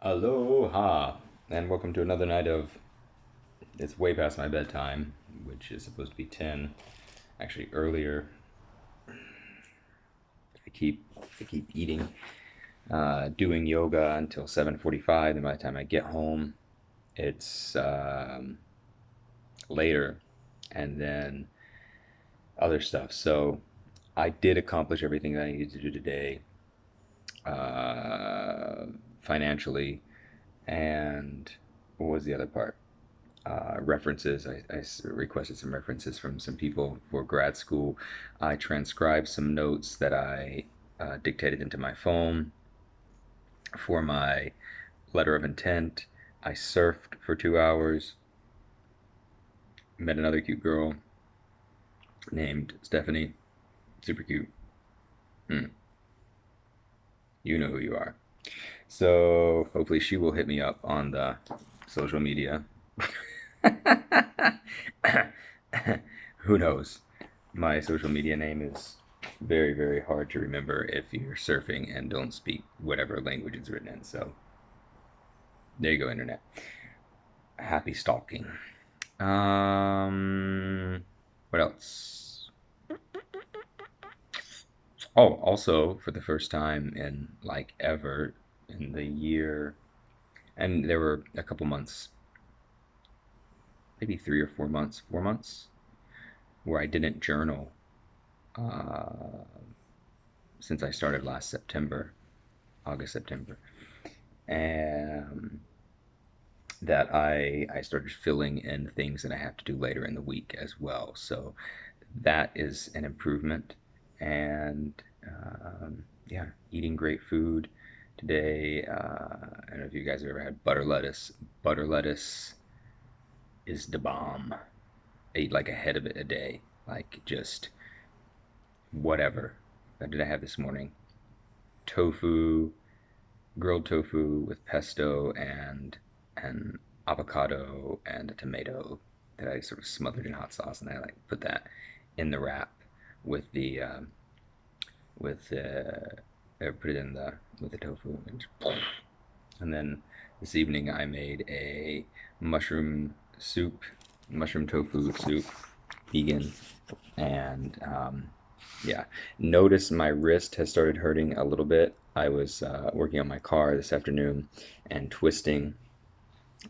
Aloha, and welcome to another night of. It's way past my bedtime, which is supposed to be 10. Actually, earlier. I keep eating, doing yoga until 7:45. And by the time I get home, it's later, and then other stuff. So I did accomplish everything that I needed to do today, uh, financially, and what was the other part? References. I requested some references from some people for grad school. I transcribed some notes that I dictated into my phone for my letter of intent. I surfed for 2 hours, met another cute girl named Stephanie. Super cute. Hmm. You know who you are. So hopefully she will hit me up on the social media. Who knows? My social media name is very, very hard to remember if you're surfing and don't speak whatever language it's written in. So there you go, internet. Happy stalking. What else? Oh, also for the first time in like ever in the year, and there were a couple months, maybe 3 or 4 months, 4 months, where I didn't journal uh, since I started last September, August, September, and that I started filling in things that I have to do later in the week as well. So that is an improvement, and yeah, eating great food today. I don't know if you guys have ever had butter lettuce. Butter lettuce is the bomb. I eat like a head of it a day, like just whatever. What did I have this morning? Tofu, grilled tofu with pesto and avocado and a tomato that I sort of smothered in hot sauce, and I like put that in the wrap with the with put it in the with the tofu, and then this evening I made a mushroom soup, mushroom tofu soup, vegan, and yeah. Notice my wrist has started hurting a little bit. I was working on my car this afternoon and twisting,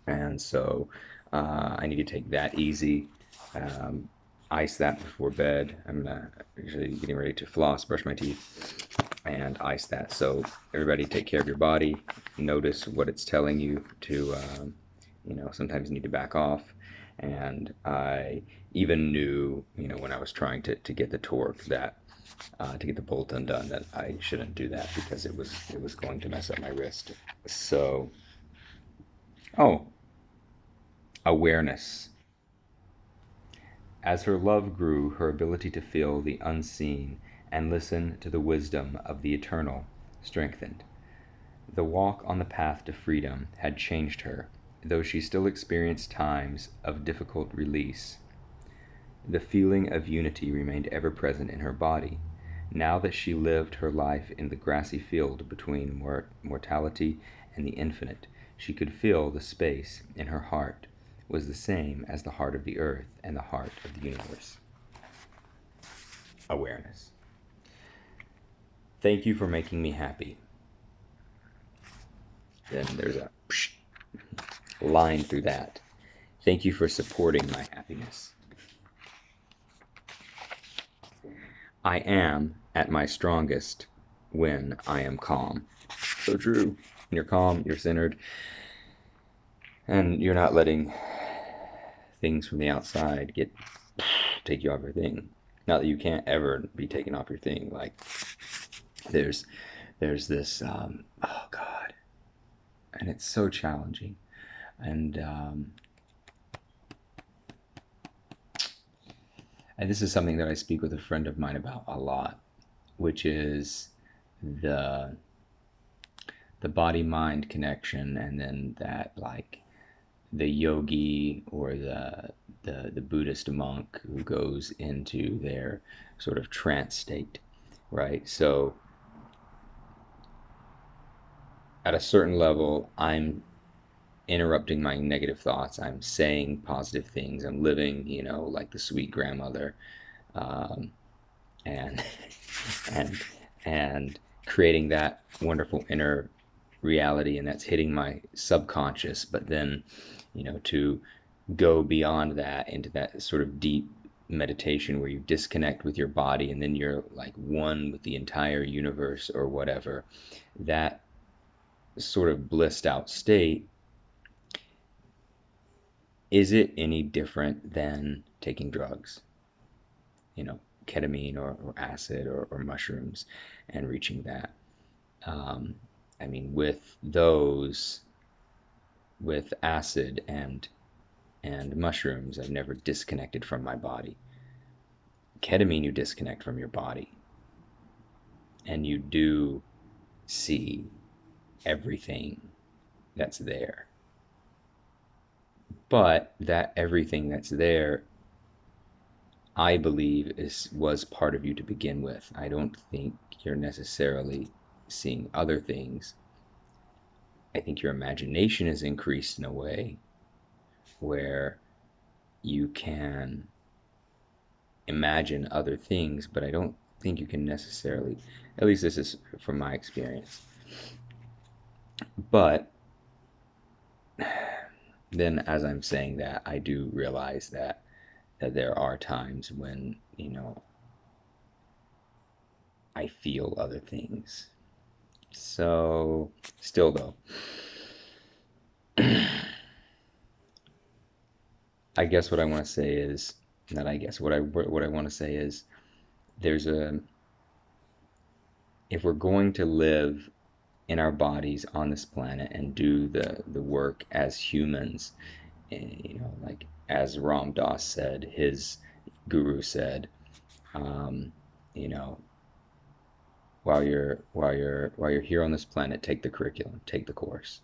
and so I need to take that easy. Um, Ice that before bed. I'm usually getting ready to floss, brush my teeth, and ice that. So everybody, take care of your body. Notice what it's telling you to. Sometimes you need to back off. And I even knew, when I was trying to get the torque that to get the bolt undone, that I shouldn't do that because it was going to mess up my wrist. So, oh, awareness. As her love grew, her ability to feel the unseen and listen to the wisdom of the eternal strengthened. The walk on the path to freedom had changed her, though she still experienced times of difficult release. The feeling of unity remained ever present in her body. Now that she lived her life in the grassy field between mortality and the infinite, she could feel the space in her heart was the same as the heart of the earth and the heart of the universe. Awareness. Thank you for making me happy. Then there's a line through that. Thank you for supporting my happiness. I am at my strongest when I am calm. So true. When you're calm, you're centered, and you're not letting things from the outside take you off your thing. Not that you can't ever be taken off your thing. Like there's this oh God, and it's so challenging, and this is something that I speak with a friend of mine about a lot, which is the the body mind connection, and then that like the yogi or the Buddhist monk who goes into their sort of trance state, right? So at a certain level, I'm interrupting my negative thoughts. I'm saying positive things. I'm living, like the sweet grandmother, um, and and and creating that wonderful inner reality, and that's hitting my subconscious. But then, to go beyond that into that sort of deep meditation where you disconnect with your body and then you're like one with the entire universe or whatever, that sort of blissed out state, is it any different than taking drugs, you know, ketamine or acid or mushrooms and reaching that? Um, I mean, with those, with acid and mushrooms, I've never disconnected from my body. Ketamine, you disconnect from your body, and you do see everything that's there. But that everything that's there, I believe, was part of you to begin with. I don't think you're necessarily seeing other things. I think your imagination is increased in a way where you can imagine other things, but I don't think you can necessarily, at least this is from my experience. But then as I'm saying that, I do realize that there are times when, I feel other things. So, still though, I guess what I want to say is, not I guess, what I want to say is, there's a if we're going to live in our bodies on this planet and do the work as humans, like as Ram Dass said, his guru said, um, you know, while you're here on this planet, take the curriculum, take the course.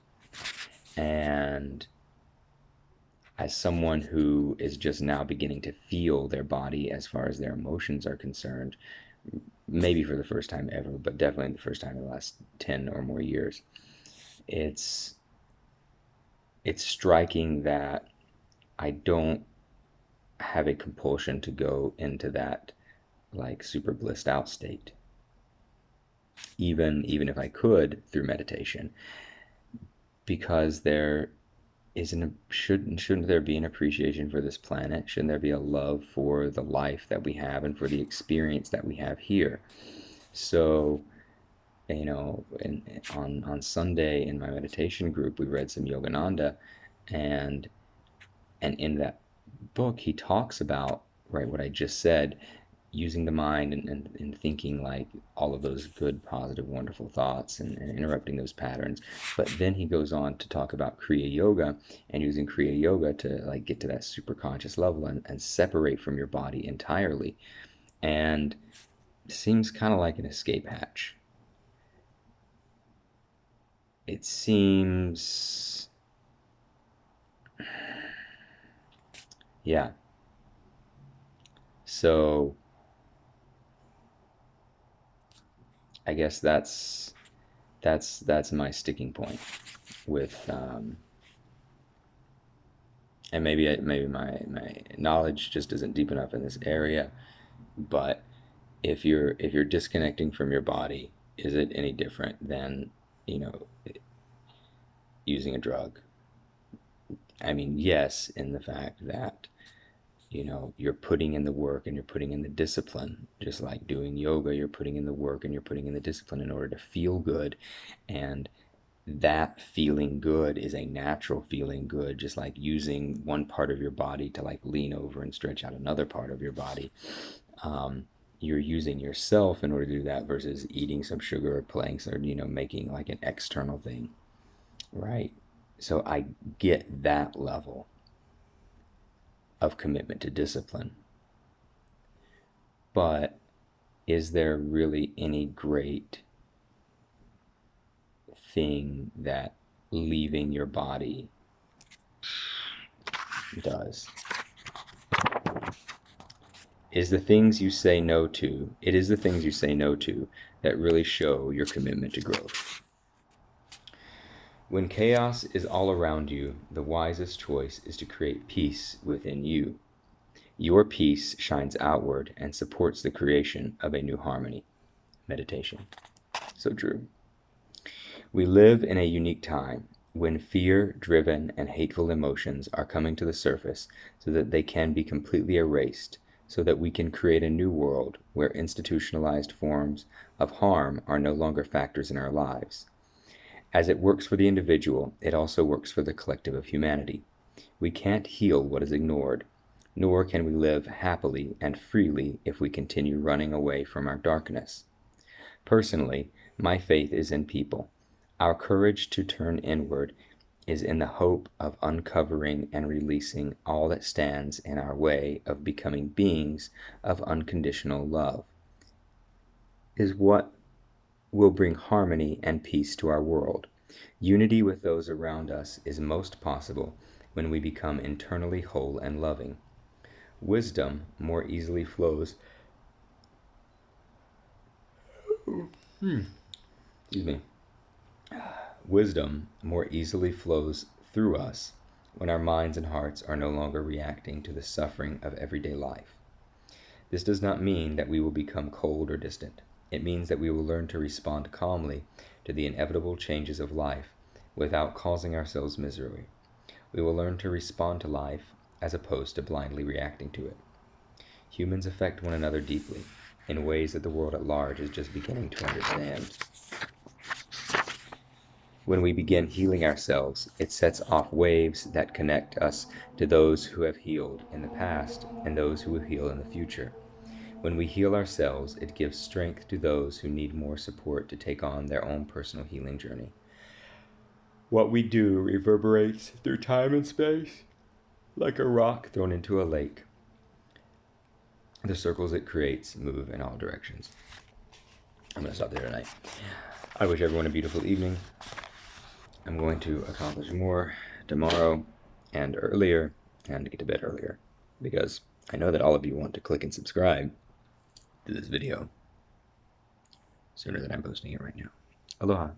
And as someone who is just now beginning to feel their body as far as their emotions are concerned, maybe for the first time ever, but definitely the first time in the last 10 or more years, it's it's striking that I don't have a compulsion to go into that like super blissed out state, even if I could through meditation, because there isn't shouldn't there be an appreciation for this planet? Shouldn't there be a love for the life that we have and for the experience that we have here? So, on Sunday in my meditation group, we read some Yogananda, and in that book he talks about, right, what I just said, using the mind and thinking like all of those good, positive, wonderful thoughts, and interrupting those patterns. But then he goes on to talk about Kriya Yoga and using Kriya Yoga to like get to that super conscious level and separate from your body entirely. And it seems kind of like an escape hatch. It seems, yeah. So I guess that's my sticking point with, and maybe my knowledge just isn't deep enough in this area. But if you're disconnecting from your body, is it any different than, you know using a drug? I mean, yes, in the fact that, you're putting in the work and you're putting in the discipline, just like doing yoga. You're putting in the work and you're putting in the discipline in order to feel good. And that feeling good is a natural feeling good, just like using one part of your body to like lean over and stretch out another part of your body. You're using yourself in order to do that versus eating some sugar or playing some, making like an external thing, right? So I get that level of commitment to discipline. But is there really any great thing that leaving your body does? Is the things you say no to, it is the things you say no to that really show your commitment to growth. When chaos is all around you, the wisest choice is to create peace within you. Your peace shines outward and supports the creation of a new harmony. Meditation. So true. We live in a unique time when fear-driven and hateful emotions are coming to the surface so that they can be completely erased, so that we can create a new world where institutionalized forms of harm are no longer factors in our lives. As it works for the individual, it also works for the collective of humanity. We can't heal what is ignored, nor can we live happily and freely if we continue running away from our darkness. Personally, my faith is in people. Our courage to turn inward is in the hope of uncovering and releasing all that stands in our way of becoming beings of unconditional love, is what will bring harmony and peace to our world. Unity with those around us is most possible when we become internally whole and loving. Wisdom more easily flows. Excuse me. Wisdom more easily flows through us when our minds and hearts are no longer reacting to the suffering of everyday life. This does not mean that we will become cold or distant. It means that we will learn to respond calmly to the inevitable changes of life without causing ourselves misery. We will learn to respond to life as opposed to blindly reacting to it. Humans affect one another deeply in ways that the world at large is just beginning to understand. When we begin healing ourselves, it sets off waves that connect us to those who have healed in the past and those who will heal in the future. When we heal ourselves, it gives strength to those who need more support to take on their own personal healing journey. What we do reverberates through time and space, like a rock thrown into a lake. The circles it creates move in all directions. I'm going to stop there tonight. I wish everyone a beautiful evening. I'm going to accomplish more tomorrow and earlier and get to bed earlier because I know that all of you want to click and subscribe to this video sooner than I'm posting it right now. Aloha.